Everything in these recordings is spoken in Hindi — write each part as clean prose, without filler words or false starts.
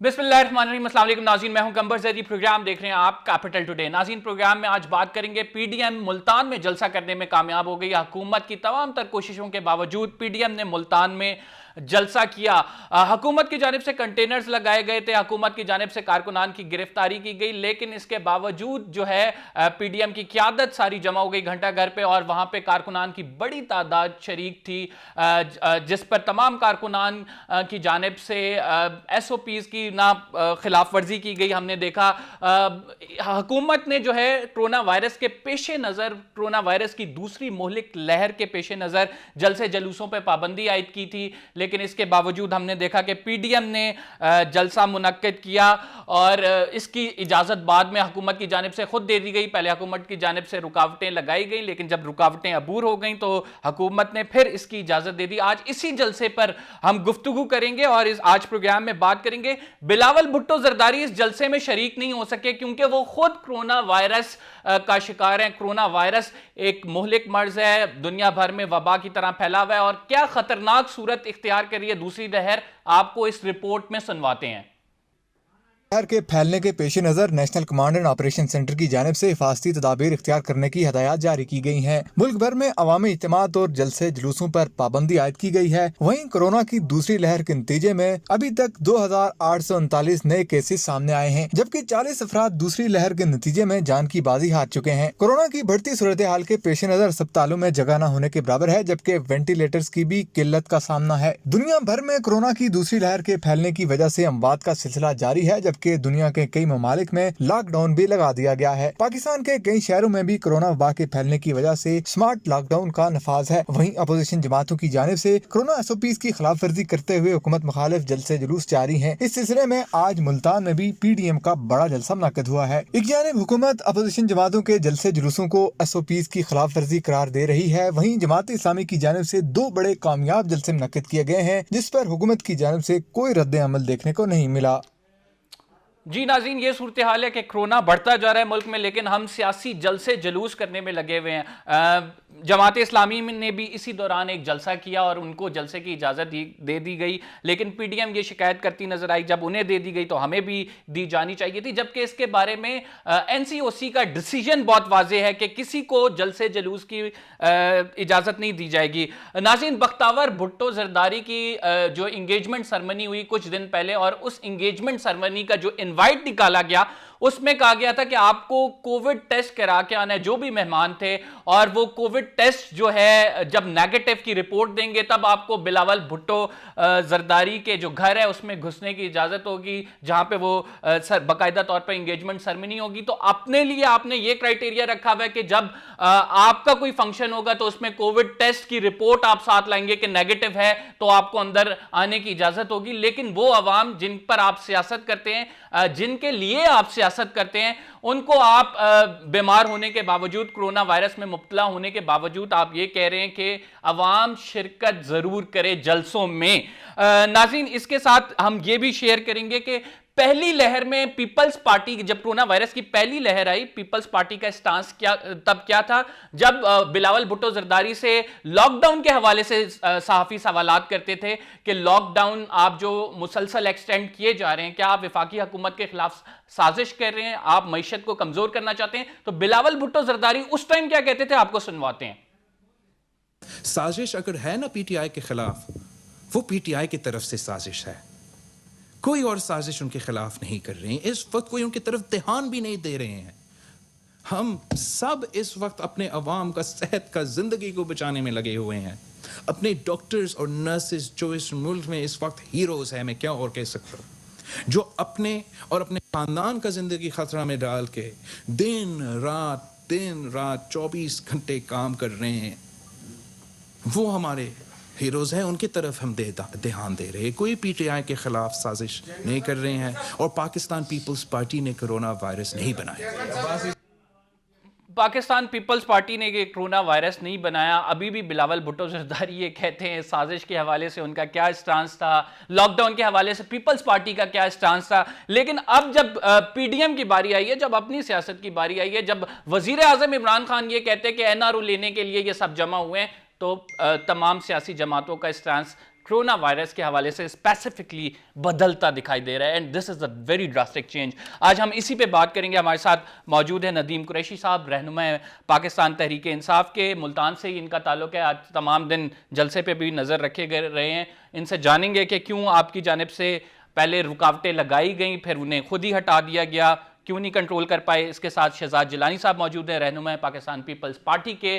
बिस्मिल्लाहिर्रहमानिर्रहीम, अस्सलाम वालेकुम नाज़रीन, मैं हूं कंबर ज़ैदी। प्रोग्राम देख रहे हैं आप कैपिटल टुडे। नाज़रीन, प्रोग्राम में आज बात करेंगे पीडीएम मुल्तान में जलसा करने में कामयाब हो गई। हुकूमत की तमाम तर कोशिशों के बावजूद पीडीएम ने मुल्तान में जलसा किया। हुकूमत की जानिब से कंटेनर्स लगाए गए थे, हुकूमत की जानिब से कारकुनान की गिरफ्तारी की गई, लेकिन इसके बावजूद जो है पीडीएम की क़यादत सारी जमा हो गई घंटा घर पे, और वहां पे कारकुनान की बड़ी तादाद शरीक थी, जिस पर तमाम कारकुनान की जानिब से SOPs की ना खिलाफ वर्जी की गई। हमने देखा हुकूमत ने जो है कोरोना वायरस के पेश नज़र, कोरोना वायरस की दूसरी मोहलिक लहर के पेश नज़र जलसे जलूसों पर पाबंदी आयद की थी, लेकिन इसके बावजूद हमने देखा कि पीडीएम ने जलसा मुनक्किद किया और इसकी इजाज़त बाद में हुकूमत की जानिब से खुद दे दी गई। पहले हुकूमत की जानिब से रुकावटें लगाई गई, लेकिन जब रुकावटें अबूर हो गई तो हुकूमत ने फिर इसकी इजाज़त दे दी। आज इसी जलसे पर हम गुफ्तगू करेंगे और आज प्रोग्राम में बात करेंगे। बिलावल भुट्टो जरदारी इस जलसे में शरीक नहीं हो सके क्योंकि वो खुद कोरोना वायरस का शिकार है। कोरोना वायरस एक मोहलिक मर्ज है, दुनिया भर में वबा की तरह फैला हुआ है, और क्या खतरनाक सूरत इख्तियार कर रही है दूसरी लहर, आपको इस रिपोर्ट में सुनवाते हैं। लहर के फैलने के पेश नज़र national command and operation centre की जानिब से हिफाजती तदाबीर इख्तियार करने की हदायत जारी की गई हैं। मुल्क भर में अवामी इज्तिमात और जलसे जुलूसों पर पाबंदी आयद की गई है। वहीं कोरोना की दूसरी लहर के नतीजे में अभी तक 2839 नए केसेस सामने आए हैं, जबकि 40 अफराद दूसरी लहर के नतीजे में जान की बाजी हार चुके हैं। कोरोना की बढ़ती सूरत हाल के पेश नज़र अस्पतालों में जगह न होने के बराबर है, जबकि वेंटिलेटर्स की भी किल्लत का सामना है। दुनिया भर में कोरोना की दूसरी लहर के फैलने की वजह से अमवात का सिलसिला जारी है, कि दुनिया के कई ममालिक में लॉकडाउन भी लगा दिया गया है। पाकिस्तान के कई शहरों में भी कोरोना वबा के फैलने की वजह से स्मार्ट लॉकडाउन का नफाज है। वहीं अपोजिशन जमातों की जानिब से कोरोना SOPs की खिलाफ वर्जी करते हुए हुकूमत मुखालिफ जलसे जुलूस जारी हैं। इस सिलसिले में आज मुल्तान में भी पीडीएम का बड़ा जलसा मुनक्किद हुआ है। एक जानिब हुकूमत अपोजिशन जमातों के जलसे जुलूसों को SOPs की खिलाफ वर्जी करार दे रही है, वहीं जमात इस्लामी की जानिब से 2 बड़े कामयाब जलसे मुनक्किद किए गए हैं, जिस पर हुकूमत की जानिब से कोई रद्द अमल देखने को नहीं मिला। जी नाज़रीन, ये सूरत हाल है कि कोरोना बढ़ता जा रहा है मुल्क में, लेकिन हम सियासी जलसे जुलूस करने में लगे हुए हैं। जमात इस्लामी ने भी इसी दौरान एक जलसा किया और उनको जलसे की इजाज़त दे दी गई, लेकिन पीडीएम ये शिकायत करती नजर आई, जब उन्हें दे दी गई तो हमें भी दी जानी चाहिए थी, जबकि इसके बारे में NCOC का डिसीजन बहुत वाज़ेह है कि किसी को जलसे जुलूस की इजाज़त नहीं दी जाएगी। नाज़रीन, बख्तावर भुट्टो जरदारी की जो इंगेजमेंट सेरेमनी हुई कुछ दिन पहले, और उस इंगेजमेंट सेरेमनी का जो इनवाइट निकाला गया उसमें कहा गया था कि आपको कोविड टेस्ट करा के आना है, जो भी मेहमान थे, और वो कोविड टेस्ट जो है जब नेगेटिव की रिपोर्ट देंगे तब आपको बिलावल भुट्टो जरदारी के जो घर है उसमें घुसने की इजाजत होगी, जहां पे वो बाकायदा तौर पर इंगेजमेंट सेरेमनी होगी। तो अपने लिए आपने ये क्राइटेरिया रखा हुआ है कि जब आपका कोई फंक्शन होगा तो उसमें कोविड टेस्ट की रिपोर्ट आप साथ लाएंगे कि नेगेटिव है तो आपको अंदर आने की इजाजत होगी। लेकिन वो अवाम जिन पर आप सियासत करते हैं, जिनके लिए आप सियासत करते हैं, उनको आप बीमार होने के बावजूद, कोरोना वायरस में मुब्तला होने के बावजूद आप ये कह रहे हैं कि अवाम शिरकत जरूर करे जलसों में। नाज़रीन, इसके साथ हम ये भी शेयर करेंगे कि पहली लहर में पीपल्स पार्टी, जब कोरोना वायरस की पहली लहर आई, पीपल्स पार्टी का स्टांस क्या था, जब बिलावल भुट्टो जरदारी से लॉकडाउन के हवाले से सहाफी सवालात करते थे कि लॉकडाउन आप जो मुसलसल एक्सटेंड किए जा रहे हैं, क्या आप वफाकी हुकूमत के खिलाफ साजिश कर रहे हैं, आप मईशत को कमजोर करना चाहते हैं? तो बिलावल भुट्टो जरदारी उस टाइम क्या कहते थे, आपको सुनवाते हैं। साजिश अगर है ना पीटीआई के खिलाफ, वो पीटीआई की तरफ से साजिश है, कोई और साजिश उनके खिलाफ नहीं कर रहे हैं। इस वक्त कोई उनकी तरफ ध्यान भी नहीं दे रहे हैं। हम सब इस वक्त अपने अवाम का, सेहत का, जिंदगी को बचाने में लगे हुए हैं। अपने डॉक्टर्स और नर्सेस जो इस मुल्क में इस वक्त हीरोज हैं, मैं क्या और कह सकता हूँ, जो अपने और अपने खानदान का जिंदगी खतरा में डाल के दिन रात 24 घंटे काम कर रहे हैं, वो हमारे हीरोज हैं। उनकी तरफ हम ध्यान दे रहे हैं। कोई पीटीआई के खिलाफ साजिश नहीं कर रहे हैं, और पाकिस्तान पीपल्स पार्टी ने कोरोना वायरस नहीं बनाया। पाकिस्तान पीपल्स पार्टी ने ये कोरोना वायरस नहीं बनाया। अभी भी बिलावल भुट्टो जरदारी ये कहते हैं, साजिश के हवाले से उनका क्या स्टांस था, लॉकडाउन के हवाले से पीपल्स पार्टी का क्या स्टांस था। लेकिन अब जब पीडीएम की बारी आई है, जब अपनी सियासत की बारी आई है, जब वजीर आजम इमरान खान ये कहते हैं कि NRO लेने के लिए ये सब जमा हुए हैं, तो तमाम सियासी जमातों का स्टांस कोरोना वायरस के हवाले से स्पेसिफिकली बदलता दिखाई दे रहा है, and this is a very drastic change. आज हम इसी पे बात करेंगे। हमारे साथ मौजूद है नदीम कुरैशी साहब, रहनुमा पाकिस्तान तहरीक इंसाफ के, मुल्तान से ही इनका ताल्लुक है। आज तमाम दिन जलसे पे भी नज़र रखे गए रहे हैं। इनसे जानेंगे कि क्यों आपकी जानिब से पहले रुकावटें लगाई गई, फिर उन्हें खुद ही हटा दिया गया, क्यों नहीं कंट्रोल कर पाए। इसके साथ शहजाद जिलानी साहब मौजूद हैं, रहनुमा पाकिस्तान पीपल्स पार्टी के।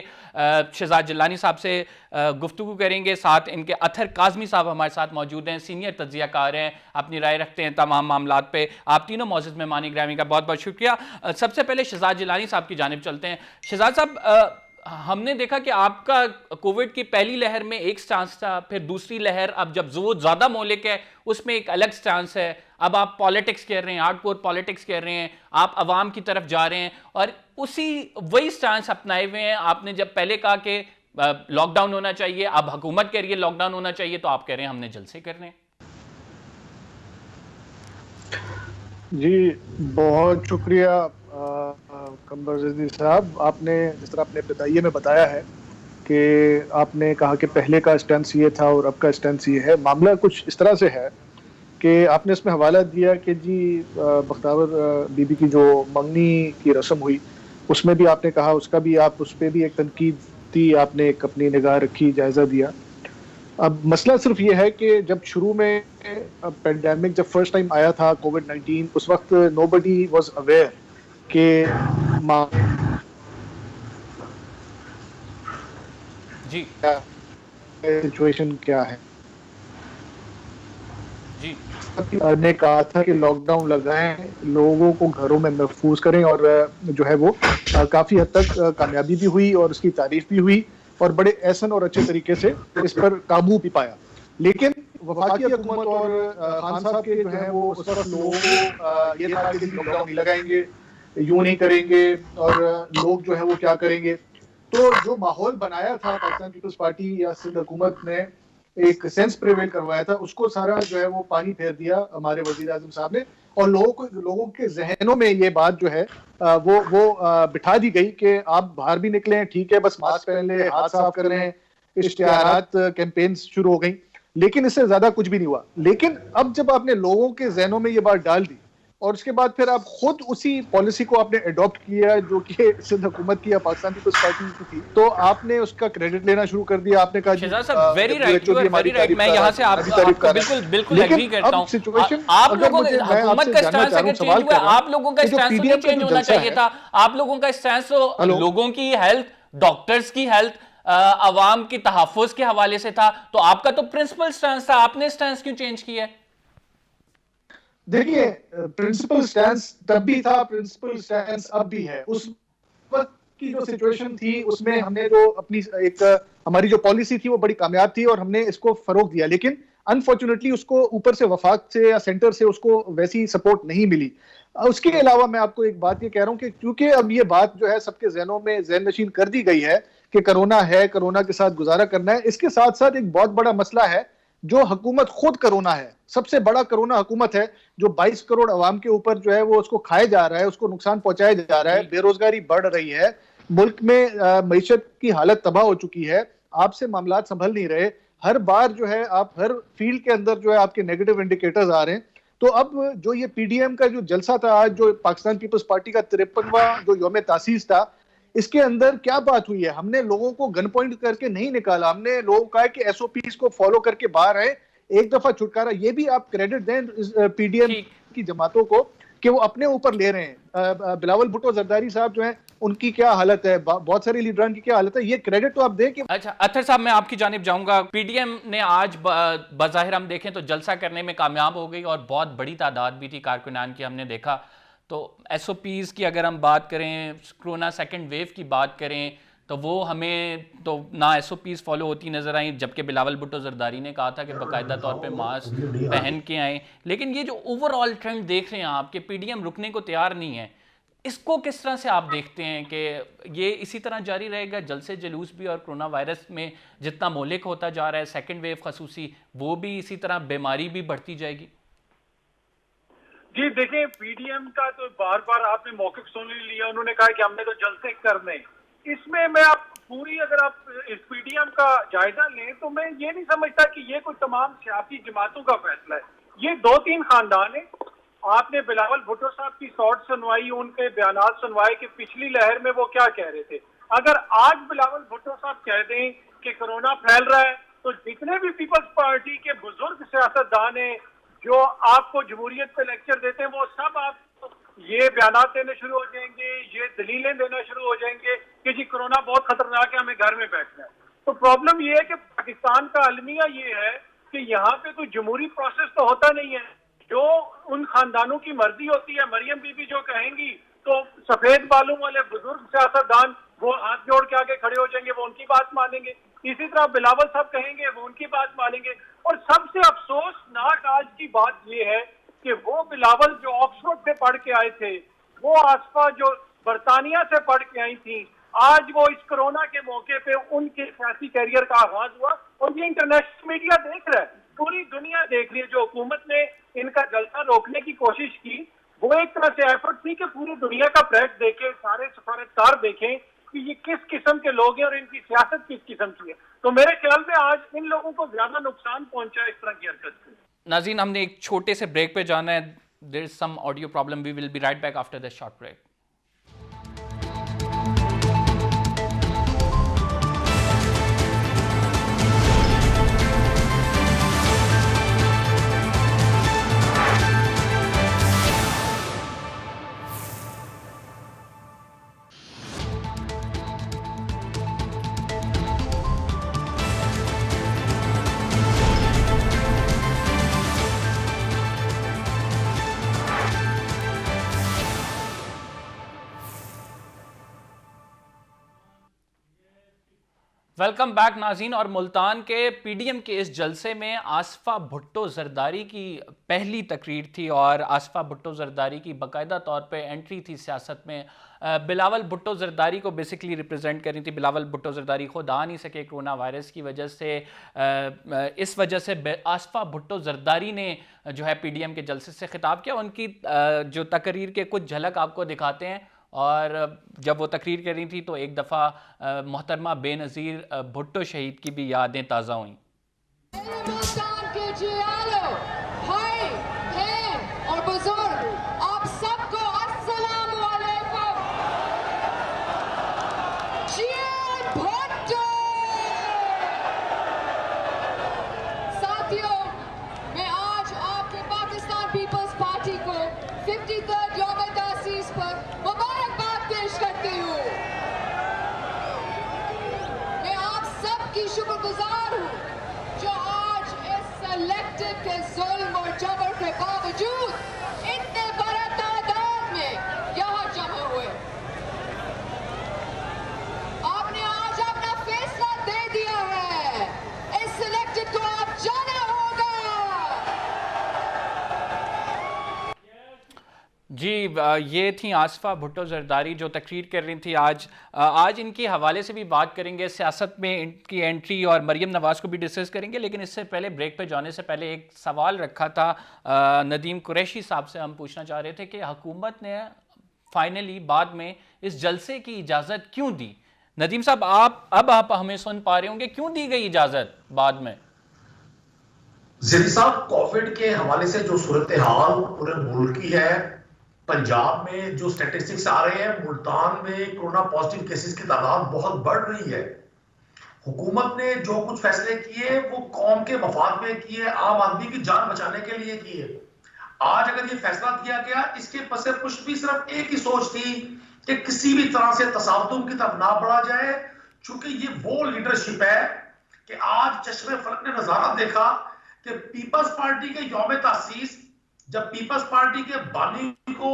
शहजाद जिलानी साहब से गुफ्तगू करेंगे। साथ इनके अथर काजमी साहब हमारे साथ मौजूद हैं, सीनियर तज्जियाकार हैं, अपनी राय रखते हैं तमाम मामलात पे। आप तीनों मौजूद मेहमानी ग्रामी का बहुत बहुत शुक्रिया। सबसे पहले शहजाद जिलानी साहब की जानिब चलते हैं। शहजाद साहब, हमने देखा कि आपका कोविड की पहली लहर में एक स्टांस था, फिर दूसरी लहर अब जब जो ज़्यादा मौलिक है उसमें एक अलग स्टांस है। अब आप पॉलिटिक्स कर रहे हैं, हार्डकोर पॉलिटिक्स कर रहे हैं, आप अवाम की तरफ जा रहे हैं और उसी वही स्टांस अपनाए हुए हैं। आपने जब पहले कहा कि लॉकडाउन होना चाहिए, अब हुकूमत कह रही है लॉकडाउन होना चाहिए, तो आप कह रहे हैं हमने जलसे करने हैं। जी, बहुत शुक्रिया कमर जदी साहब। आपने जिस तरह अपने बताइए में बताया है कि आपने कहा कि पहले का स्टैंस ये था और अब का स्टैंस ये है। मामला कुछ इस तरह से है कि आपने इसमें हवाला दिया कि जी बख्तावर बीबी की जो मंगनी की रस्म हुई उसमें भी आपने कहा, उसका भी आप उस पर भी एक तनकीद थी, आपने एक अपनी निगाह रखी, जायज़ा दिया। अब मसला सिर्फ ये है कि जब शुरू में पेंडेमिक जब फर्स्ट टाइम आया था कोविड-19, उस वक्त नोबडी वाज अवेयर कि जी सिचुएशन क्या है। जी ने कहा था कि लॉकडाउन लगाएं, लोगों को घरों में महफूज करें, और जो है वो काफ़ी हद तक कामयाबी भी हुई और उसकी तारीफ भी हुई और बड़े एहसन और अच्छे तरीके से इस पर काबू भी पाया। लेकिन वफाकी हुकूमत और खान साहब के जो है वो उस वक्त लोगों को ये था कि लॉकडाउन नहीं लगाएंगे, यूं नहीं करेंगे और लोग जो है वो क्या करेंगे। तो जो माहौल बनाया था पाकिस्तान पीपल्स पार्टी या सिंध हुकूमत ने, एक सेंस प्रिवेल करवाया था, उसको सारा जो है वो पानी फेर दिया हमारे वजीर आजम साहब ने, और लोगों के जहनों में ये बात जो है वो बिठा दी गई कि आप बाहर भी निकले ठीक है, बस मास्क पहन ले, हाथ साफ कर लें, इश्तिहारात कैंपेन शुरू हो गई, लेकिन इससे ज्यादा कुछ भी नहीं हुआ। लेकिन अब जब आपने लोगों के जहनों में ये बात डाल दी और उसके बाद फिर आप खुद उसी पॉलिसी को आपने अडॉप्ट किया जो कि सिंध हुकूमत की या पाकिस्तान पीपल्स पार्टी की थी, तो आपने उसका क्रेडिट लेना शुरू कर दिया। आपने कहा शहजाद साहब, very right, you are very right. मैं यहाँ से आपको बिल्कुल एग्री करता हूँ। आप लोगों का हुकूमत का स्टैंस अगर चेंज हुआ, आप लोगों का स्टैंस तो नहीं चेंज होना चाहिए था। आप लोगों का स्टैंस तो लोगों की हेल्थ, डॉक्टर्स की हेल्थ, अवाम की तहफ्फुज के हवाले से था। तो आपका तो प्रिंसिपल स्टैंस था, आपने स्टैंस क्यों चेंज किया है? देखिए, प्रिंसिपल स्टैंस तब भी था, प्रिंसिपल स्टैंस अब भी है। उस वक्त की जो सिचुएशन थी उसमें हमने जो अपनी हमारी जो पॉलिसी थी वो बड़ी कामयाब थी और हमने इसको फरोग दिया, लेकिन अनफॉर्चुनेटली उसको ऊपर से वफाक से या सेंटर से उसको वैसी सपोर्ट नहीं मिली। उसके अलावा मैं आपको एक बात ये कह रहा हूँ कि क्योंकि अब ये बात जो है सबके जहनों में ज़हन नशीन कर दी गई है कि कोरोना है, कोरोना के साथ गुजारा करना है, इसके साथ साथ एक बहुत बड़ा मसला है जो हुकूमत खुद कोरोना है। सबसे बड़ा कोरोना हुकूमत है जो 22 करोड़ अवाम के ऊपर जो है वो उसको खाया जा रहा है, उसको नुकसान पहुंचाया जा रहा है, बेरोजगारी बढ़ रही है, मुल्क में मईशत की हालत तबाह हो चुकी है, आपसे मामलात संभल नहीं रहे, हर बार जो है आप हर फील्ड के अंदर जो है आपके नेगेटिव इंडिकेटर्स आ रहे हैं। तो अब जो ये पीडीएम का जो जलसा था आज, जो पाकिस्तान पीपल्स पार्टी का 53वां जो यौम तासीस था, इसके अंदर क्या बात हुई है? हमने लोगों को गन पॉइंट करके नहीं निकाला, हमने लोगों को कहा कि एसओपीज को फॉलो करके बाहर आए, एक दफा छुटकारा। ये भी आप क्रेडिट दें पीडीएम की जमातों को कि वो अपने ऊपर ले रहे हैं। बिलावल भुट्टो जरदारी साहब जो हैं उनकी क्या हालत है, बहुत सारे लीडरान की क्या हालत है, ये क्रेडिट तो आप दें कि। अच्छा अतर साहब, मैं आपकी जानिब जाऊंगा। पीडीएम ने आज बज़ाहिर हम देखें तो जलसा करने में कामयाब हो गई और बहुत बड़ी तादाद भी थी कारकुनान की, हमने देखा। तो एसओपीज़ की अगर हम बात करें, कोरोना सेकंड वेव की बात करें, तो वो हमें तो ना एसओपीज़ फॉलो होती नज़र आई, जबकि बिलावल भुट्टो जरदारी ने कहा था कि बाकायदा तौर पे मास्क पहन के आए। लेकिन ये जो ओवरऑल ट्रेंड देख रहे हैं आप कि पीडीएम रुकने को तैयार नहीं है, इसको किस तरह से आप देखते हैं कि ये इसी तरह जारी रहेगा? जलसे जुलूस भी और कोरोना वायरस में जितना मोहलिक होता जा रहा है, सेकेंड वेव खसूसी, वो भी इसी तरह बीमारी भी बढ़ती जाएगी? जी देखें, पीडीएम का तो बार बार आपने मौक़िफ़ सुन लिया, उन्होंने कहा कि हमने तो जलसे करने। इसमें मैं आप पूरी अगर आप इस पीडीएम का जायजा लें तो मैं ये नहीं समझता कि ये कोई तमाम सियासी जमातों का फैसला है। ये 2-3 खानदान है। आपने बिलावल भुट्टो साहब की शॉर्ट सुनवाई, उनके बयानात सुनवाए कि पिछली लहर में वो क्या कह रहे थे। अगर आज बिलावल भुट्टो साहब कह दें कि कोरोना फैल रहा है तो जितने भी पीपल्स पार्टी के बुजुर्ग सियासतदान हैं जो आपको जमहूरियत पे लेक्चर देते हैं, वो सब आपको ये बयानात देने शुरू हो जाएंगे, ये दलीलें देना शुरू हो जाएंगे कि जी कोरोना बहुत खतरनाक है, हमें घर में बैठना है। तो प्रॉब्लम ये है कि पाकिस्तान का अलमिया ये है कि यहाँ पे कोई जमहूरी प्रोसेस तो होता नहीं है। जो उन खानदानों की मर्जी होती है, मरियम बीबी जो कहेंगी तो सफेद बालों वाले बुजुर्ग सियासतदान वो हाथ जोड़ के आगे खड़े हो जाएंगे, वो उनकी बात मानेंगे। इसी तरह बिलावल साहब कहेंगे, वो उनकी बात मानेंगे। और सबसे अफसोसनाक आज की बात ये है कि वो बिलावल जो ऑक्सफोर्ड से पढ़ के आए थे, वो आसफा जो बरतानिया से पढ़ के आई थी, आज वो इस कोरोना के मौके पे उनके सियासी कैरियर का आगाज हुआ और ये इंटरनेशनल मीडिया देख रहा है, पूरी दुनिया देख रही है। जो हुकूमत ने इनका जलसा रोकने की कोशिश की, वो एक तरह से एफर्ट थी कि पूरी दुनिया का प्रेस देखे, सारे सफारतकार देखें कि ये किस किस्म के लोग हैं और इनकी सियासत किस किस्म की है। तो मेरे ख्याल में आज इन लोगों को ज्यादा नुकसान पहुंचा इस तरह की हरकत से। नाज़रीन, हमने एक छोटे से ब्रेक पे जाना है। There is some audio problem, we will be right back after this short break. Welcome back नाज़रीन। और मुल्तान के पीडीएम के इस जलसे में आसफा भुट्टो जरदारी की पहली तकरीर थी और आसफा भुट्टो जरदारी की बाकायदा तौर पे एंट्री थी सियासत में। बिलावल भुट्टो जरदारी को बेसिकली रिप्रेजेंट कर रही थी। बिलावल भुट्टो जरदारी खुद आ नहीं सके कोरोना वायरस की वजह से। इस वजह से आसफा भुट्टो जरदारी ने जो है पीडीएम के जलसे से खिताब किया। उनकी जो तकरीर के कुछ झलक आपको दिखाते हैं। और जब वो तकरीर कर रही थी तो एक दफ़ा मोहतरमा बेनज़ीर भुट्टो शहीद की भी यादें ताज़ा हुई। और बुजुर्ग, आप सबको अस्सलाम वालेकुम। भुट्टो साथियों, मैं आज आपके पाकिस्तान पीपल्स पार्टी को 53rd यौम तासीस पर मुबारकबाद पेश करती हूँ। मैं आप सबकी शुक्रगुजार हूँ जो आज इस इलेक्टेड के जुल्म और जबर के बावजूद इतने बड़े तादाद में यहाँ जमा हुए। आपने आज अपना फैसला दे दिया है, इस इलेक्टेड को आप जाना होगा। जी, ये थी आसफा भुट्टो जरदारी जो तकरीर कर रही थी। आज इनके हवाले से भी बात करेंगे, सियासत में इनकी एंट्री और मरियम नवाज़ को भी डिस्कस करेंगे। लेकिन इससे पहले, ब्रेक पे जाने से पहले एक सवाल रखा था नदीम कुरैशी साहब से। हम पूछना चाह रहे थे कि हुकूमत ने फाइनली बाद में इस जलसे की इजाज़त क्यों दी। नदीम साहब, आप हमें सुन पा रहे होंगे, क्यों दी गई इजाज़त बाद में? ज़िंदी साहब, कोविड के हवाले से जो सूरत हाल पूरे मुल्क की है, पंजाब में जो स्टैटिस्टिक्स आ रहे हैं, मुल्तान में कोरोना पॉजिटिव केसेस की तादाद बहुत बढ़ रही है। हुकूमत ने जो कुछ फैसले किए वो कौम के मफाद में किए, आम आदमी की जान बचाने के लिए किए। आज अगर ये फैसला किया गया, इसके पसे पुष्ट भी सिर्फ एक ही सोच थी कि किसी भी तरह से तसादुम की तरफ ना बढ़ा जाए। चूंकि ये वो लीडरशिप है कि आज चश्मे फलक ने नजारा देखा कि पीपल्स पार्टी के यौम तासीस, जब पीपल्स पार्टी के बानी को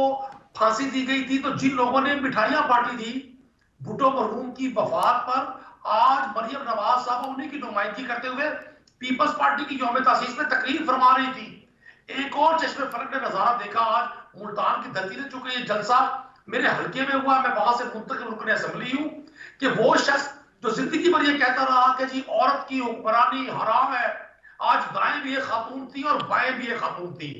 फांसी दी गई थी तो जिन लोगों ने मिठाइयां बांटी थी भुट्टो मरहूम की वफात पर, आज मरियम नवाज साहब उन्हीं की नुमाइंदगी करते हुए पीपल्स पार्टी की यौम तासीस में तकरीर फरमा रही थी। एक और चश्मे फलक ने नजारा देखा आज मुल्तान की धरती ने। चूंकि ये जलसा मेरे हल्के में हुआ, मैं वहां से मुंतकिल रुकने असेंबली हूं, कि वो शख्स जो जिंदगी भर ये कहता रहा कि जी औरत की हुक्मरानी हराम है, आज दाएं भी एक खातून थी और बाएं भी एक खातून थी।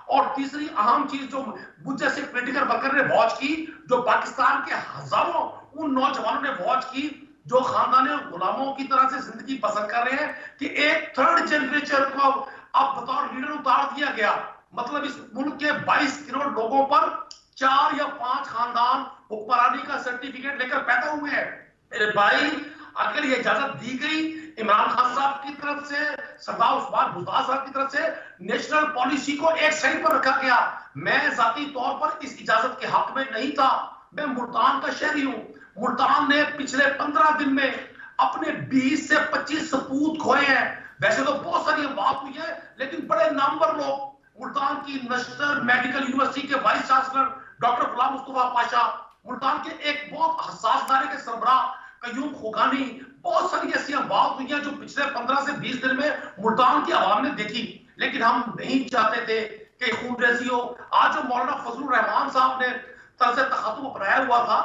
और तीसरी अहम चीज जो मुझ जैसे पॉलिटिकल वर्कर ने वॉच की, जो पाकिस्तान के हजारों उन नौजवानों ने वॉच की जो खानदानी गुलामों की तरह से जिंदगी बसर कर रहे हैं, कि एक थर्ड जनरेशन को अब बतौर लीडर उतार दिया गया। मतलब इस मुल्क के 22 करोड़ लोगों पर 4 या 5 खानदान हुक्मरानी का सर्टिफिकेट लेकर पैदा हुए हैं। मेरे भाई, अगर ये इजाजत दी गई इमरान खान साहब की तरफ से, सरदार उस्मान बुज़दार साहब की तरफ से, नेशनल पॉलिसी को एक साइड पर रखा गया। मैं जाती तौर पर इस इजाजत के हक में नहीं था। मैं मुल्तान का शहरी हूं। मुल्तान ने पिछले 15 दिन में अपने 20 से 25 सपूत खोए हैं। वैसे तो बहुत सारी बात हुई है, लेकिन बड़े नामवर लोग, मुल्तान की नेशनल मेडिकल यूनिवर्सिटी के vice chancellor doctor Ghulam Mustafa Pasha, Multan के एक बहुत हसास दायरे के सरबराह कयूम खोगानी, बहुत सारी ऐसी बात हुई हैं जो पिछले 15 से 20 दिन में मुल्तान की आवाम ने देखी। लेकिन हम नहीं चाहते थे कि खून रेजी हो। आज जो मौलाना फजलुर रहमान साहब ने तरह से तखातुब अपनाया हुआ था,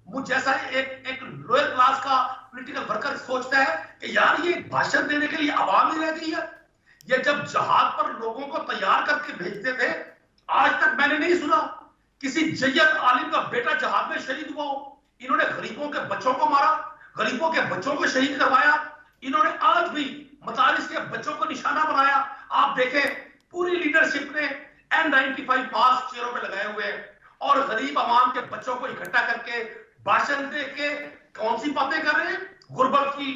मुझ जैसा एक लोअर क्लास का पॉलिटिकल वर्कर सोचता है कि यार ये भाषण देने के लिए आवाम ही रह गई है। ये जब जहाज पर लोगों को तैयार करके भेजते थे, आज तक मैंने नहीं सुना किसी जय्यद आलिम का बेटा जहाज में शहीद हुआ हो। इन्होंने गरीबों के बच्चों को मारा, गरीबों के बच्चों को शहीद करवाया। इन्होंने आज भी मदारिस के बच्चों को निशाना बनाया। आप देखें, पूरी लीडरशिप ने N95 मास्क चेहरों पे लगाए हुए हैं और गरीब आवाम के बच्चों को इकट्ठा करके भाषण दे के कौन सी बातें कर रहे हैं? गुर्बत की,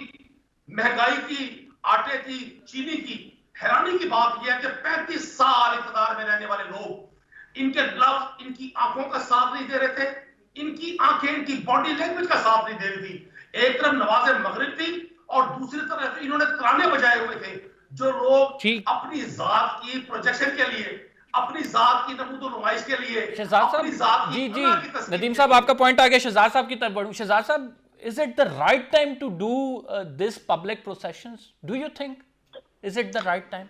महंगाई की, आटे की, चीनी की। हैरानी की बात यह है कि 35 साल इक़्तिदार में रहने वाले लोग, इनके लफ्ज इनकी आंखों का साथ नहीं दे रहे थे। इनकी आंखें इनकी बॉडी लैंग्वेज का साथ नहीं दे रही थी। एक तरफ नवाज़े मगरिब थी और दूसरी तरफ इन्होंने तराने बजाए हुए थे। जो लोग अपनी जात की प्रोजेक्शन के लिए, अपनी जात की नमूदो नुमाइश के लिए, शहजाद अपनी जात साहब, की जी तस्कीर नदीम के साहब, लिए- आपका पॉइंट आ गया। शहजाद साहब की तरफ बढ़ूं। शहजाद साहब, is it the right time to do this public processions? Do you think? Is it the right time?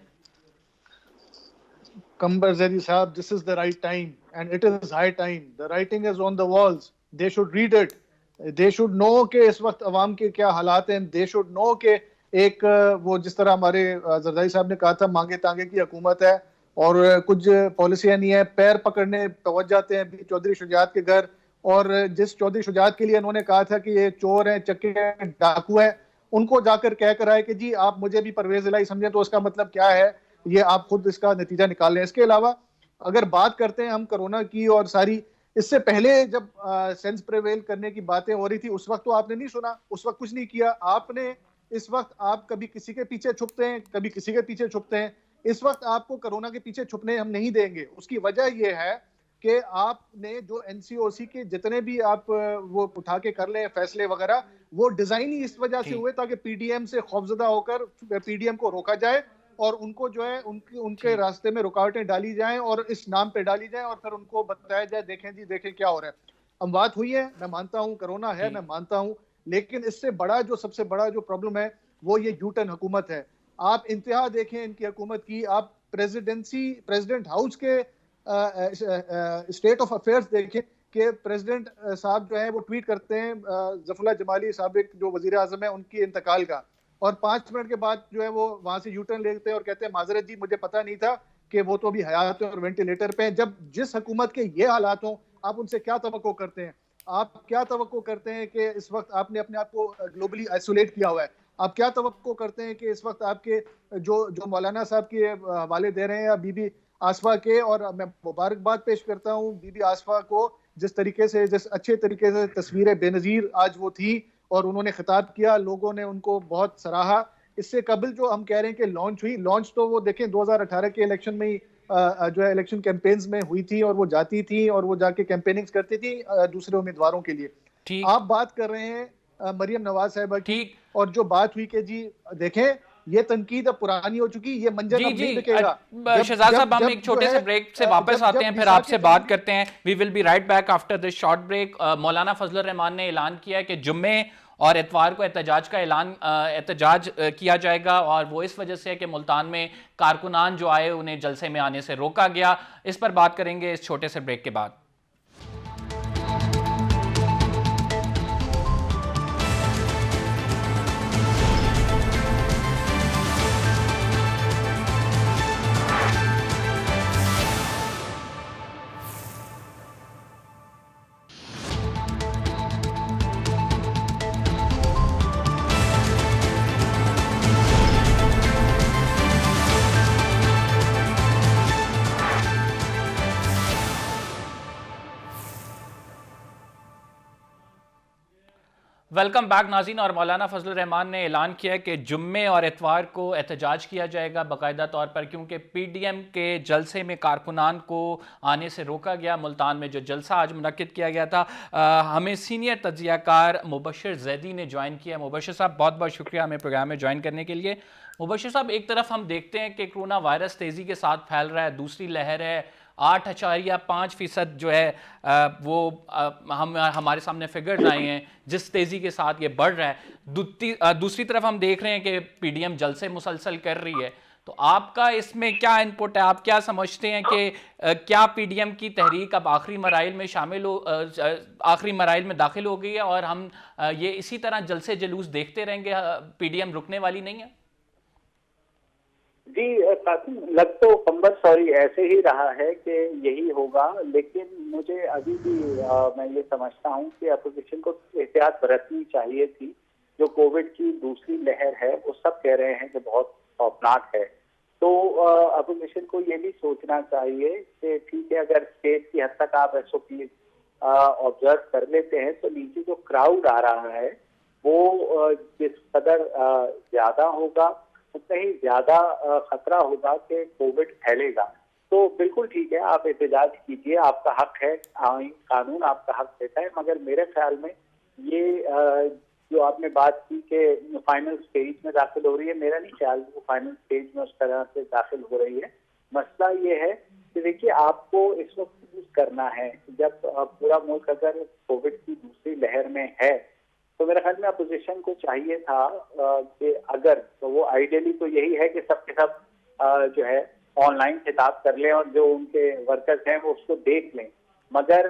Kambar Zaidi Sahab, this is the right time and it is high time. The writing is on the walls. They should read it. They should know कि इस वक्त अवाम के क्या हालात हैं. They should know कि एक वो जिस तरह हमारे जरदारी साहब ने कहा था, मांगे तांगे की हुकूमत है और कुछ पॉलिसियां नहीं है, पैर पकड़ने पहुंच जाते हैं चौधरी शुजात के घर। और जिस चौधरी शुजात के लिए इन्होंने कहा था कि ये चोर हैं, चक्के हैं, डाकू हैं, उनको जाकर कह कर आए कि जी आप मुझे भी परवेज इलाही समझें, तो उसका मतलब क्या है, ये आप खुद इसका नतीजा निकाल लें। इसके अलावा अगर बात करते हैं हम कोरोना की और सारी, इससे पहले जब सेंस प्रिवेल करने की बातें हो रही थी, उस वक्त तो आपने नहीं सुना, उस वक्त कुछ नहीं किया आपने। इस वक्त आप कभी किसी के पीछे छुपते हैं, कभी किसी के पीछे छुपते हैं। इस वक्त आपको कोरोना के पीछे छुपने हम नहीं देंगे। उसकी वजह यह है कि आपने जो एनसीओसी के जितने भी आप वो उठा के कर लें फैसले वगैरह, वो डिजाइन ही इस वजह से हुए ताकि पीडीएम से खौफजदा होकर पीडीएम को रोका जाए और उनको जो है उनके रास्ते में रुकावटें डाली जाएं और इस नाम पे डाली जाएं और फिर उनको बताया जाए देखें जी देखें क्या हो रहा है। अब बात हुई है, मैं मानता हूं कोरोना है, मैं मानता हूं, लेकिन इससे बड़ा जो सबसे बड़ा जो प्रॉब्लम है वो ये यूटर्न हुकूमत है। आप इंतहा देखें इनकी हुकूमत की, आप प्रेसिडेंट हाउस के स्टेट ऑफ अफेयर्स देखें कि प्रेसिडेंट साहब जो है वो ट्वीट करते हैं जफरुल्लाह जमाली साबिक जो वजीर आजम है उनकी इंतकाल का, और 5 मिनट के बाद जो है वो वहां से यूटर्न लेते हैं और कहते हैं माजरत जी मुझे पता नहीं था कि वो तो अभी हयात और वेंटिलेटर पे हैं। जब जिस हुकूमत के ये हालात हों, आप उनसे क्या तवक्को करते हैं? आप क्या तवक्को करते हैं कि इस वक्त आपने अपने आप को ग्लोबली आइसोलेट किया हुआ है? आप क्या तवक्को करते हैं कि इस वक्त आपके जो मौलाना साहब के हवाले दे रहे हैं या बीबी आसफा के, और मैं मुबारकबाद पेश करता हूँ बीबी आसफा को, जिस तरीके से जिस अच्छे तरीके से तस्वीरें बेनज़ीर आज वो थी और उन्होंने खिताब किया, लोगों ने उनको बहुत सराहा। इससे कबल जो हम कह रहे हैं कि लॉन्च हुई, लॉन्च तो वो देखें 2018 के इलेक्शन में ही जो है इलेक्शन कैंपेन्स में हुई थी और वो जाती थी और वो जाके कैंपेनिंग्स करती थी दूसरे उम्मीदवारों के लिए। आप बात कर रहे हैं मरियम नवाज साहिबा की, और जो बात हुई कि जी देखें ये तनकीद अब पुरानी हो चुकी, ये मंजर अब नहीं दिखेगा। शहजाद साहब, हम एक छोटे से ब्रेक से वापस आते हैं, फिर आपसे बात करते हैं। We will be right back after this short break. Maulana Fazlur Rahman ने ऐलान किया है कि जुम्मे और इतवार को एहतजाज किया जाएगा, और वो इस वजह से है कि मुल्तान में कारकुनान जो आए उन्हें जलसे में आने से रोका गया। इस पर बात करेंगे इस छोटे से ब्रेक के बाद। वेलकम बैक नाज़रीन। और मौलाना फजलुर रहमान ने ऐलान किया कि जुम्मे और इतवार को एहतजाज किया जाएगा बाकायदा तौर पर, क्योंकि पीडीएम के जलसे में कारकुनान को आने से रोका गया। मुल्तान में जो जलसा आज मुनक्किद किया गया था, हमें सीनियर तज्जियाकार मुबशिर जैदी ने ज्वाइन किया। मुबशिर साहब, बहुत बहुत शुक्रिया हमें प्रोग्राम में ज्वाइन करने के लिए। मुबशिर साहब, एक तरफ हम देखते हैं कि कोरोना वायरस तेज़ी के साथ फैल रहा है, दूसरी लहर है, 8.5% जो है वो हमारे सामने फिगर्स आए हैं जिस तेज़ी के साथ ये बढ़ रहा है। दूसरी तरफ हम देख रहे हैं कि पीडीएम जलसे मुसलसल कर रही है। तो आपका इसमें क्या इनपुट है? आप क्या समझते हैं कि क्या पीडीएम की तहरीक अब आखिरी मराइल में आखिरी मराइल में दाखिल हो गई है और हम ये इसी तरह जलसे जुलूस देखते रहेंगे, पीडीएम रुकने वाली नहीं है? जी, काफी लग तो कंबर सॉरी ऐसे ही रहा है कि यही होगा, लेकिन मुझे अभी भी मैं ये समझता हूँ कि अपोजिशन को एहतियात बरतनी चाहिए थी। जो कोविड की दूसरी लहर है वो सब कह रहे हैं कि बहुत खौफनाक है, तो अपोजिशन को ये भी सोचना चाहिए कि ठीक है, अगर स्टेट की हद तक आप SOP ऑब्जर्व कर लेते हैं तो नीचे जो क्राउड आ रहा है वो जिस कदर ज्यादा होगा उतना ही ज्यादा खतरा होगा कि कोविड फैलेगा। तो बिल्कुल ठीक है, आप एहतजाज कीजिए, आपका हक है, कानून आपका हक देता है, मगर मेरे ख्याल में ये जो आपने बात की कि फाइनल स्टेज में दाखिल हो रही है, मेरा नहीं ख्याल वो फाइनल स्टेज में उस तरह से दाखिल हो रही है। मसला ये है कि देखिए, आपको इस वक्त यूज करना है जब पूरा मुल्क अगर कोविड की दूसरी लहर में है, तो मेरे ख्याल में अपोजिशन को चाहिए था कि अगर तो वो आइडियली तो यही है कि सब के सब जो है ऑनलाइन खिताब कर लें और जो उनके वर्कर्स हैं वो उसको देख लें, मगर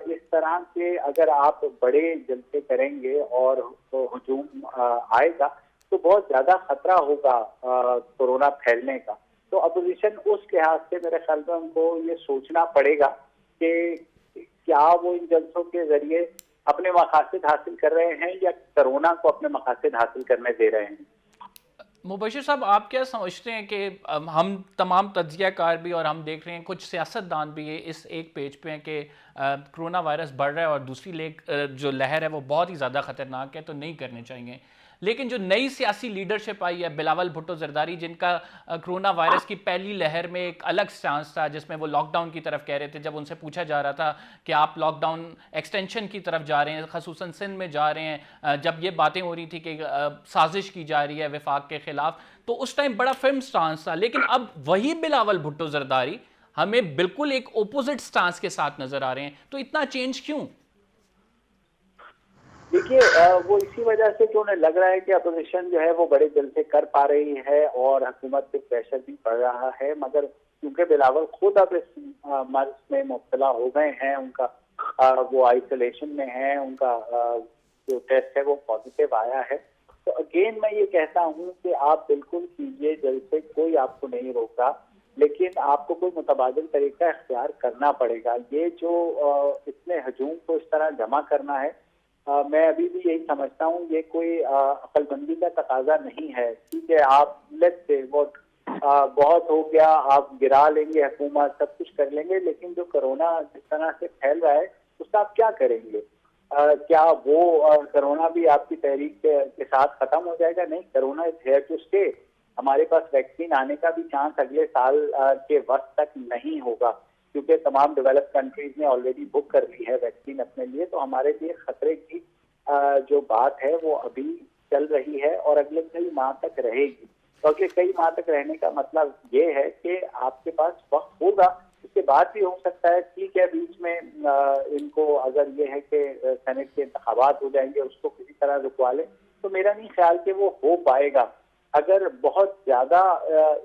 इस तरह से अगर आप बड़े जलसे करेंगे और तो हुजूम आएगा तो बहुत ज्यादा खतरा होगा कोरोना फैलने का। तो अपोजिशन उस लिहाज से मेरे ख्याल में उनको ये सोचना पड़ेगा कि क्या वो इन जलसों के जरिए अपने मकासद हासिल कर रहे हैं या कोरोना को अपने मकासद हासिल करने दे रहे हैं। मुबशिर साहब, आप क्या समझते हैं कि हम तमाम तज्जियाकार भी और हम देख रहे हैं कुछ सियासतदान भी इस एक पेज पे हैं कि कोरोना वायरस बढ़ रहा है और दूसरी जो लहर है वो बहुत ही ज़्यादा ख़तरनाक है, तो नहीं करने चाहिए। लेकिन जो नई सियासी लीडरशिप आई है, बिलावल भुट्टो जरदारी, जिनका कोरोना वायरस की पहली लहर में एक अलग स्टांस था जिसमें वो लॉकडाउन की तरफ कह रहे थे, जब उनसे पूछा जा रहा था कि आप लॉकडाउन एक्सटेंशन की तरफ जा रहे हैं, खसूसन सिंध में जा रहे हैं, जब ये बातें हो रही थी कि साजिश की जा रही है वफाक के खिलाफ, तो उस टाइम बड़ा फिल्म स्टांस था। लेकिन अब वही बिलावल भुट्टो जरदारी हमें बिल्कुल एक ओपोजिट स्टांस के साथ नजर आ रहे हैं, तो इतना चेंज क्यों? देखिए, वो इसी वजह से कि उन्हें लग रहा है कि अपोजिशन जो है वो बड़े जलसे कर पा रही है और हुकूमत पे प्रेशर भी पड़ रहा है, मगर क्योंकि बिलावल खुद अब इस मर्ज में मुब्तला हो गए हैं, उनका वो आइसोलेशन में है, उनका जो टेस्ट है वो पॉजिटिव आया है, तो अगेन मैं ये कहता हूँ कि आप बिल्कुल कीजिए जलसे, कोई आपको नहीं रोक रहा, लेकिन आपको कोई मुतबादिल तरीका इख्तियार करना पड़ेगा। ये जो इतने हजूम को इस तरह जमा करना है, मैं अभी भी यही समझता हूँ ये कोई अक्लमंदी का तकाजा नहीं है। ठीक है, आप लेट्स से बहुत हो गया, आप गिरा लेंगे हुकूमत, सब कुछ कर लेंगे, लेकिन जो कोरोना जिस तरह से फैल रहा है उसका आप क्या करेंगे? क्या वो कोरोना भी आपकी तहरीक के साथ खत्म हो जाएगा? नहीं, corona is here to stay. हमारे पास वैक्सीन आने का भी चांस अगले साल के वक्त तक नहीं होगा, क्योंकि तमाम डेवलप कंट्रीज ने ऑलरेडी बुक कर ली है वैक्सीन अपने लिए। तो हमारे लिए खतरे की जो बात है वो अभी चल रही है और अगले कई माह तक रहेगी। तो अगले कई माह तक रहने का मतलब ये है कि आपके पास वक्त होगा, उसके बाद भी हो सकता है, ठीक है, बीच में इनको अगर ये है कि सेनेट के इंतखाबात हो जाएंगे उसको किसी तरह रुकवा लें, तो मेरा नहीं ख्याल कि वो हो पाएगा। अगर बहुत ज्यादा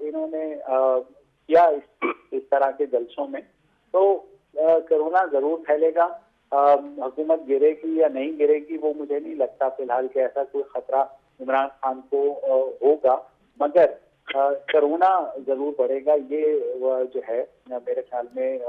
इन्होंने किया इस तरह के जलसों में, तो कोरोना जरूर फैलेगा। हुकूमत गिरेगी या नहीं गिरेगी वो मुझे नहीं लगता फिलहाल कि ऐसा कोई खतरा इमरान खान को होगा, मगर कोरोना जरूर बढ़ेगा। ये जो है मेरे ख्याल में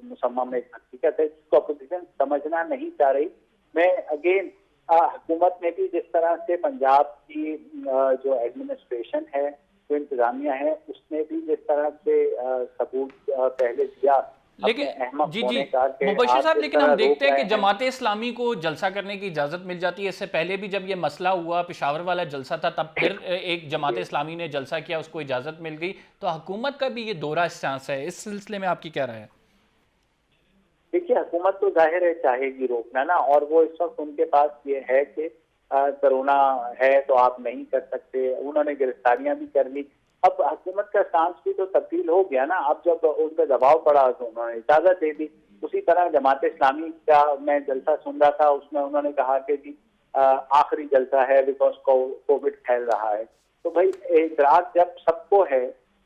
मुसम्मम एक हकीकत है जिसको अपोजिशन समझना नहीं चाह रही। मैं अगेन हुकूमत ने भी जिस तरह से पंजाब की जो एडमिनिस्ट्रेशन है, जो इंतजामिया है, उसने भी जिस तरह से सबूत पहले दिया लेकिन अहमक जी होने जी का कि मुबशिर आप साहब, इस लेकिन तरह हम रोक देखते हैं रहे कि जमाते इस्लामी को जलसा करने की इजाजत मिल जाती है। इससे पहले भी जब ये मसला हुआ, पेशावर वाला जलसा था, तब फिर एक जमाते इस्लामी ने जलसा किया, उसको इजाजत मिल गई। तो हुकूमत का भी ये दोहरा स्टांस है, इस सिलसिले में आपकी क्या राय है? देखिए, हुकूमत तो जाहिर है चाहेगी रोकना ना, और वो इस वक्त उनके पास ये है कि कोरोना है तो आप नहीं कर सकते। उन्होंने गिरफ्तारियां भी कर ली। अब हुकूमत का स्टांस भी तो तब्दील हो गया ना। अब जब उन पर दबाव पड़ा तो उन्होंने इजाजत दे दी। उसी तरह जमात इस्लामी का मैं जलसा सुन रहा था, उसमें उन्होंने कहा कि जी आखिरी जलसा है बिकॉज कोविड फैल रहा है। तो भाई इतराज जब सबको है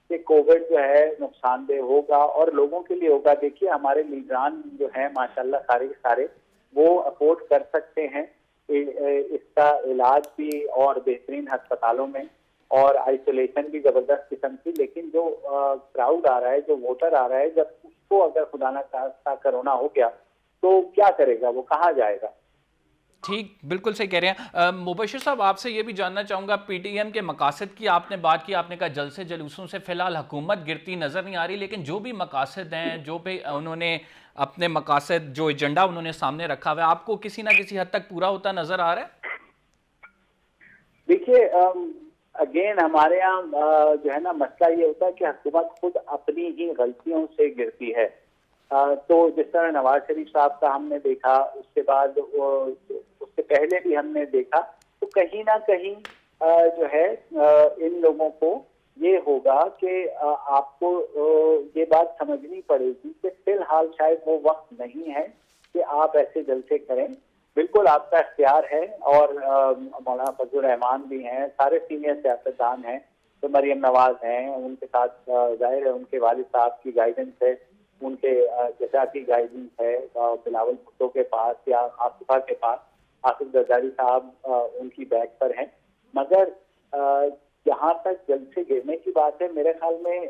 कि कोविड जो है नुकसानदेह होगा और लोगों के लिए होगा। देखिए, हमारे लीडरान जो है माशाल्लाह सारे के सारे वो अफोर्ड कर सकते हैं इसका इलाज भी, और बेहतरीन अस्पतालों में, और आइसोलेशन भी जबरदस्त किस्म की। लेकिन जो क्राउड आ रहा है, जो वोटर आ रहा है, जब उसको अगर खुदा ना खास्ता कोरोना हो गया तो क्या करेगा, वो कहाँ जाएगा? ठीक, बिल्कुल सही कह रहे हैं। मुबशिर साहब, आपसे ये भी जानना चाहूँगा, पीटीएम के मकासद की आपने बात की, आपने कहा जलसे जुलूसों से फिलहाल हुकूमत गिरती नज़र नहीं आ रही, लेकिन जो भी मकासद हैं, जो भी उन्होंने अपने मकासद, जो एजेंडा उन्होंने सामने रखा हुआ है, आपको किसी ना किसी हद तक पूरा होता नज़र आ रहा है? देखिए, अगेन हमारे यहाँ जो है ना मसला ये होता है कि हुकूमत खुद अपनी ही गलतियों से गिरती है। तो जिस तरह नवाज शरीफ साहब का हमने देखा, उसके बाद उससे पहले भी हमने देखा, तो कहीं ना कहीं जो है इन लोगों को ये होगा कि आपको ये बात समझनी पड़ेगी कि फिलहाल शायद वो वक्त नहीं है कि आप ऐसे जलसे करें। बिल्कुल आपका इख्तियार है, और मौलाना फजल रहमान भी हैं, सारे सीनियर सियासतदान हैं, तो मरियम नवाज हैं, उनके साथ जाहिर है उनके वालिद साहब की गाइडेंस है, उनके चचा की गाइडेंस है, बिलावल भुट्टो के पास या आसिफा के पास, आसिफ जरदारी साहब उनकी बैक पर हैं। मगर जहाँ तक जलसे गिरने की बात है, मेरे ख्याल में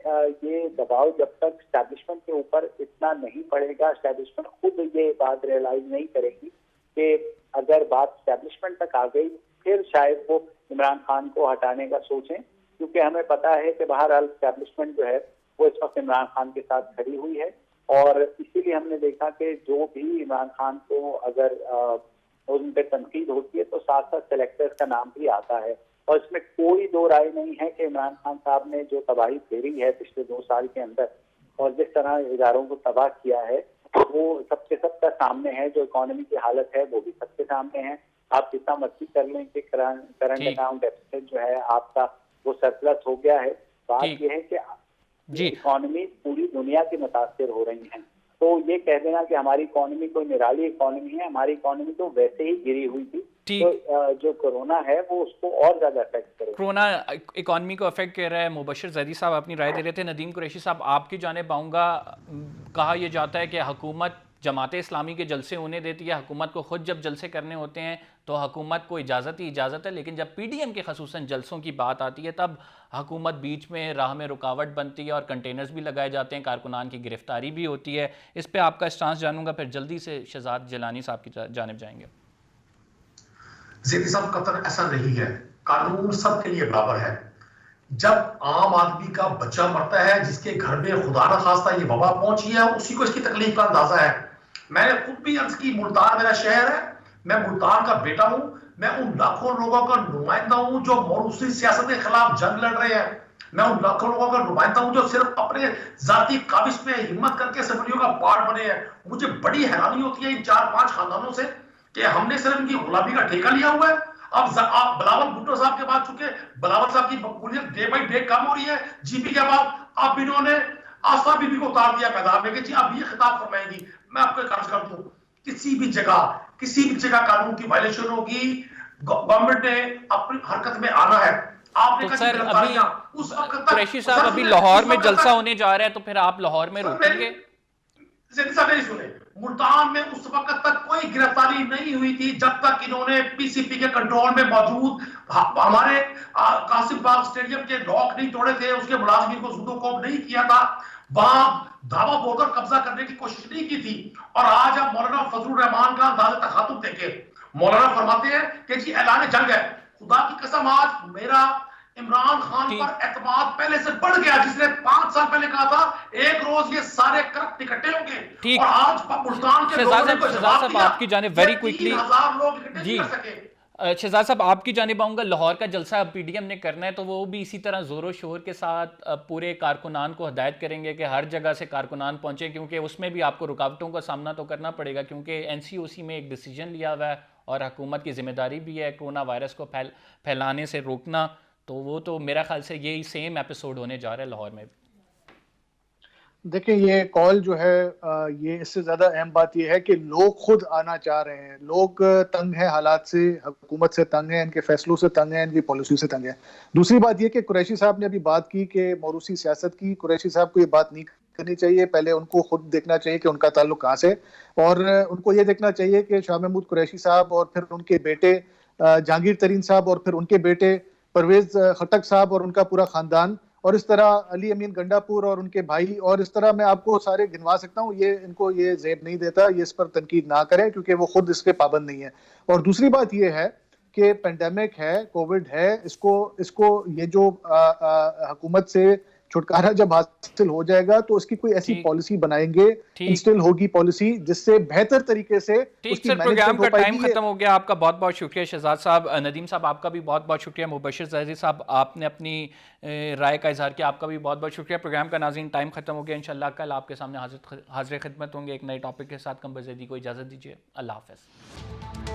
ये दबाव जब तक एस्टैब्लिशमेंट के ऊपर इतना नहीं पड़ेगा, एस्टैब्लिशमेंट खुद ये बात रियलाइज नहीं करेगी कि अगर बात एस्टैब्लिशमेंट तक आ गई, फिर शायद वो इमरान खान को हटाने का सोचें। क्योंकि हमें पता है कि बहरहाल एस्टैब्लिशमेंट जो है वो इस वक्त इमरान खान के साथ खड़ी हुई है, और इसीलिए हमने देखा कि जो भी इमरान खान को अगर उन पर तनकीद होती है तो साथ साथ सेलेक्टर्स का नाम भी आता है। और इसमें कोई दो राय नहीं है कि इमरान खान साहब ने जो तबाही फेरी है पिछले 2 साल के अंदर, और जिस तरह इदारों को तबाह किया है, वो सबका सामने है। जो इकोनॉमी की हालत है वो भी सबके सामने है। आप जितना मर्जी कर लें कि करंट अकाउंट डेफिसिट जो है आपका वो सरप्लस हो गया है। बात यह है कि इकोनॉमी पूरी दुनिया की मुतासिर हो रही है। तो ये कह देना कि हमारी इकोनॉमी कोई निराली इकोनॉमी है, हमारी इकोनॉमी तो वैसे ही गिरी हुई थी। तो जो कोरोना है वो उसको और ज्यादा अफेक्ट करेगा। कोरोना इकोनॉमी को अफेक्ट कर रहा है। मुबशिर जैदी साहब अपनी राय दे रहे थे। नदीम कुरैशी साहब, आपकी जानिब आऊँगा। कहा यह जाता है कि हुकूमत जमात इस्लामी के जलसे होने देती है, हुकूमत को खुद जब जलसे करने होते हैं तो हुकूमत को इजाज़त ही इजाज़त है, लेकिन जब पीडीएम के खसूसन जलसों की बात आती है तब हुकूमत बीच में राह में रुकावट बनती है और कंटेनर्स भी लगाए जाते हैं, कारकुनान की गिरफ्तारी भी होती है। इस पर आपका स्टांस जानूंगा, फिर जल्दी से शहजाद जिलानी साहब की जानिब जाएंगे। ज़ैदी साहब, कतन ऐसा नहीं है, कानून सबके लिए बराबर है। जब आम आदमी का बच्चा मरता है, जिसके घर में खुदा न खास्ता ये वबा पहुंची है, उसी को इसकी तकलीफ का अंदाजा है। मैंने खुद भी अर्ज की, मुल्तान मेरा शहर है, मैं मुल्तान का बेटा हूं, मैं उन लाखों लोगों का नुमाइंदा हूं जो मौरूसी सियासत के खिलाफ जंग लड़ रहे हैं। मैं उन लाखों लोगों का नुमाइंदा हूं जो सिर्फ अपने जाती काबिज में हिम्मत करके सिविलियों का पार्ट बने हैं। मुझे बड़ी हैरानी होती है इन 4-5 खानदानों से कि हमने सिर्फ इनकी गुलामी का ठेका लिया हुआ है। अब आप बिलावल भुट्टो साहब के बाद, चूंकि बिलावल साहब की मकबूलियत डे बाई डे कम हो रही है, जीपी के बाद अब इन्होंने आस्था बीबी को उतार दिया मैदान में कि जी अब ये खिताब फरमाएंगी। मैं आपको एक अर्ज कर दूं, किसी भी जगह कानून की वायलेशन होगी, गवर्नमेंट ने अपनी हरकत में आना है। आपने तो सर अभी उस वक्त तक कुरैशी साहब अभी लाहौर में जलसा होने जा रहा है, तो फिर आप लाहौर में रोकेंगे? नहीं सुने, मुल्तान में उस वक्त तक कोई गिरफ्तारी नहीं हुई थी जब तक इन्होंने पीसीपी के कंट्रोल में मौजूद हमारे कासिम बाग स्टेडियम के लॉक नहीं तोड़े थे, उसके मुलाजिमीन को ज़ुदो-कोब नहीं किया था, वहां धावा बोलकर कब्जा करने की कोशिश नहीं की थी। और आज आप मौलाना फजलुर रहमान का अंदाज़े तखातुब देखें। मौलाना फरमाते हैं कि जी ऐलान जंग है। खुदा की कसम, आज मेरा इमरान खान ठीक। पर एतमाद पहले से बढ़ गया, जिसने 5 साल पहले कहा था एक रोज ये सारे करप्ट इकट्ठे होंगे, ठीक। और आज मुल्तान के लोगों ने शहजाद जवाब साहब दिया, आपकी जानिब वेरी क्विकली 3000 लोग इकट्ठे जी नहीं कर सके। शहजाद साहब आपकी जानिब आऊँगा। लाहौर का जलसा अब पीडीएम ने करना है तो वो भी इसी तरह ज़ोरों शोर के साथ पूरे कारकुनान को हदायत करेंगे कि हर जगह से कारकुनान पहुँचे, क्योंकि उसमें भी आपको रुकावटों का सामना तो करना पड़ेगा, क्योंकि एनसीओसी में एक डिसीजन लिया हुआ है और हुकूमत की जिम्मेदारी भी है कोरोना वायरस को फैलाने से रोकना। तो वो तो मेरा ख्याल से यही सेम एपिसोड होने जा रहा है लाहौर में भी। देखिए, ये कॉल जो है ये इससे ज्यादा अहम बात ये है कि लोग खुद आना चाह रहे हैं। लोग तंग हैं हालात से, हुकूमत से तंग हैं, इनके फैसलों से तंग हैं, इनकी पॉलिसी से तंग है। दूसरी बात ये कि कुरैशी साहब ने अभी बात की कि मौरूसी सियासत की। कुरैशी साहब को ये बात नहीं करनी चाहिए। पहले उनको खुद देखना चाहिए कि उनका ताल्लुक कहाँ से, और उनको ये देखना चाहिए कि शाह महमूद कुरैशी साहब और फिर उनके बेटे जहांगीर तरीन साहब और फिर उनके बेटे परवेज खटक साहब और उनका पूरा खानदान, और इस तरह अली अमीन गंडापुर और उनके भाई, और इस तरह मैं आपको सारे गिनवा सकता हूँ। ये इनको ये जेब नहीं देता, ये इस पर तनकीद ना करें क्योंकि वो खुद इसके पाबंद नहीं है। और दूसरी बात ये है कि पेंडेमिक है, कोविड है, इसको ये जो हुकूमत से छुटकारा जब हासिल हो जाएगा तो उसकी कोई ऐसी ठीक। पॉलिसी बनाएंगे, इंस्टिल होगी पॉलिसी जिससे बेहतर तरीके से ठीक उसकी सर, प्रोग्राम मैनेजमेंट का हो टाइम पाएगी। खत्म हो गया। आपका बहुत बहुत शुक्रिया शहजाद साहब। नदीम साहब आपका भी बहुत बहुत शुक्रिया। मुबशिर जहरी साहब आपने अपनी राय का इजहार किया, आपका भी बहुत बहुत शुक्रिया। प्रोग्राम का नाज़रीन टाइम खत्म हो गया। इंशाल्लाह कल आपके सामने हाजिर खिदमत होंगे एक नए टॉपिक के साथ। कम बज़ेदी को इजाज़त दीजिए। अल्लाह हाफ़िज़।